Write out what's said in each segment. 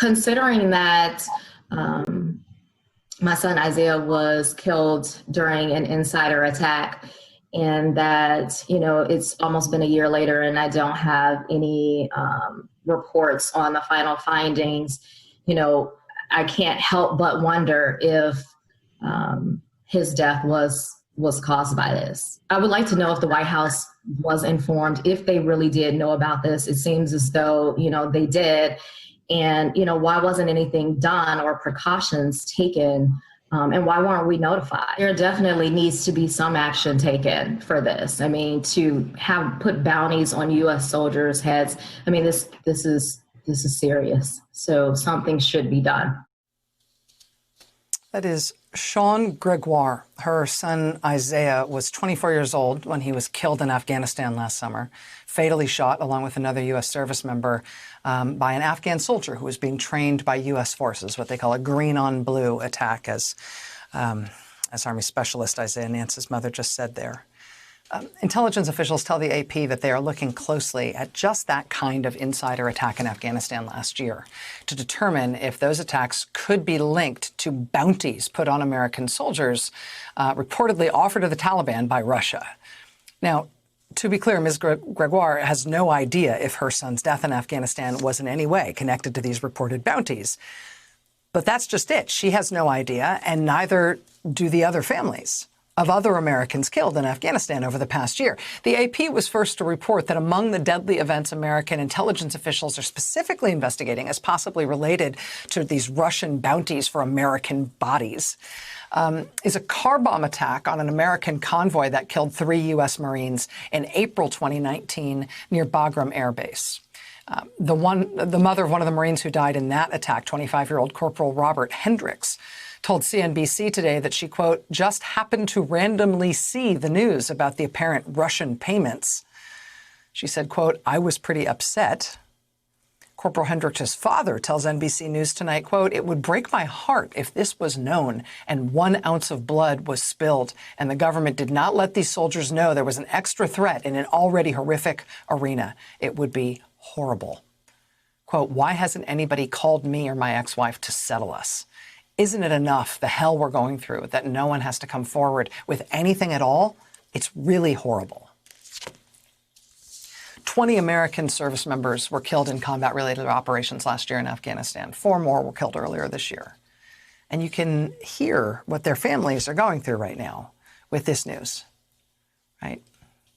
considering that my son Isaiah was killed during an insider attack, and that, it's almost been a year later and I don't have any reports on the final findings, I can't help but wonder if his death was caused by this. I would like to know if the White House was informed, if they really did know about this. It seems as though, they did. And, why wasn't anything done or precautions taken? And why weren't we notified? There definitely needs to be some action taken for this. I mean, to put bounties on U.S. soldiers' heads. I mean, this is serious. So something should be done. That is Sean Gregoire. Her son Isaiah was 24 years old when he was killed in Afghanistan last summer, fatally shot along with another U.S. service member by an Afghan soldier who was being trained by U.S. forces, what they call a green on blue attack, as Army Specialist Isaiah Nance's mother just said there. Intelligence officials tell the AP that they are looking closely at just that kind of insider attack in Afghanistan last year to determine if those attacks could be linked to bounties put on American soldiers reportedly offered to the Taliban by Russia. Now, to be clear, Ms. Gregoire has no idea if her son's death in Afghanistan was in any way connected to these reported bounties. But that's just it. She has no idea, and neither do the other families of other Americans killed in Afghanistan over the past year. The AP was first to report that among the deadly events American intelligence officials are specifically investigating as possibly related to these Russian bounties for American bodies is a car bomb attack on an American convoy that killed 3 U.S. Marines in April 2019 near Bagram Air Base. The mother of one of the Marines who died in that attack, 25-year-old Corporal Robert Hendricks, told CNBC today that she, quote, just happened to randomly see the news about the apparent Russian payments. She said, quote, I was pretty upset. Corporal Hendricks' father tells NBC News tonight, quote, it would break my heart if this was known and 1 ounce of blood was spilled and the government did not let these soldiers know there was an extra threat in an already horrific arena. It would be horrible. Quote, why hasn't anybody called me or my ex-wife to settle us? Isn't it enough, the hell we're going through, that no one has to come forward with anything at all? It's really horrible. 20 American service members were killed in combat-related operations last year in Afghanistan. 4 more were killed earlier this year. And you can hear what their families are going through right now with this news, right?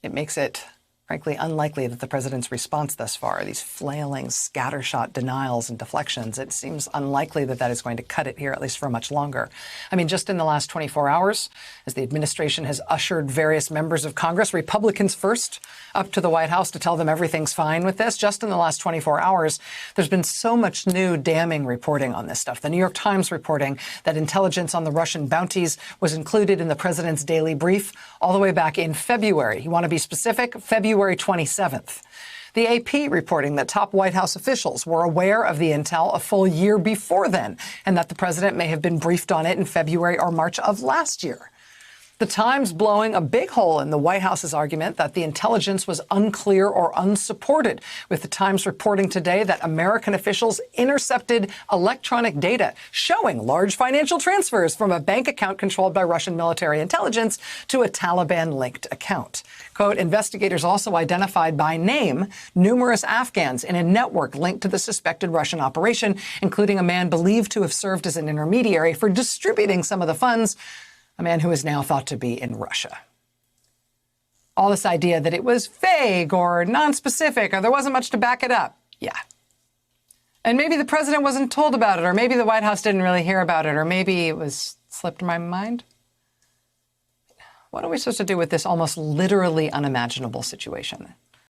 It makes it, frankly, unlikely that the president's response thus far, these flailing, scattershot denials and deflections, it seems unlikely that that is going to cut it here, at least for much longer. I mean, just in the last 24 hours, as the administration has ushered various members of Congress, Republicans first, up to the White House to tell them everything's fine with this, just in the last 24 hours, there's been so much new damning reporting on this stuff. The New York Times reporting that intelligence on the Russian bounties was included in the president's daily brief all the way back in February. You want to be specific? February 27th. The AP reporting that top White House officials were aware of the intel a full year before then, and that the president may have been briefed on it in February or March of last year. The Times blowing a big hole in the White House's argument that the intelligence was unclear or unsupported, with the Times reporting today that American officials intercepted electronic data showing large financial transfers from a bank account controlled by Russian military intelligence to a Taliban-linked account. Quote, investigators also identified by name numerous Afghans in a network linked to the suspected Russian operation, including a man believed to have served as an intermediary for distributing some of the funds, a man who is now thought to be in Russia. All this idea that it was vague or non-specific or there wasn't much to back it up. Yeah. And maybe the president wasn't told about it, or maybe the White House didn't really hear about it, or maybe it was slipped my mind. What are we supposed to do with this almost literally unimaginable situation?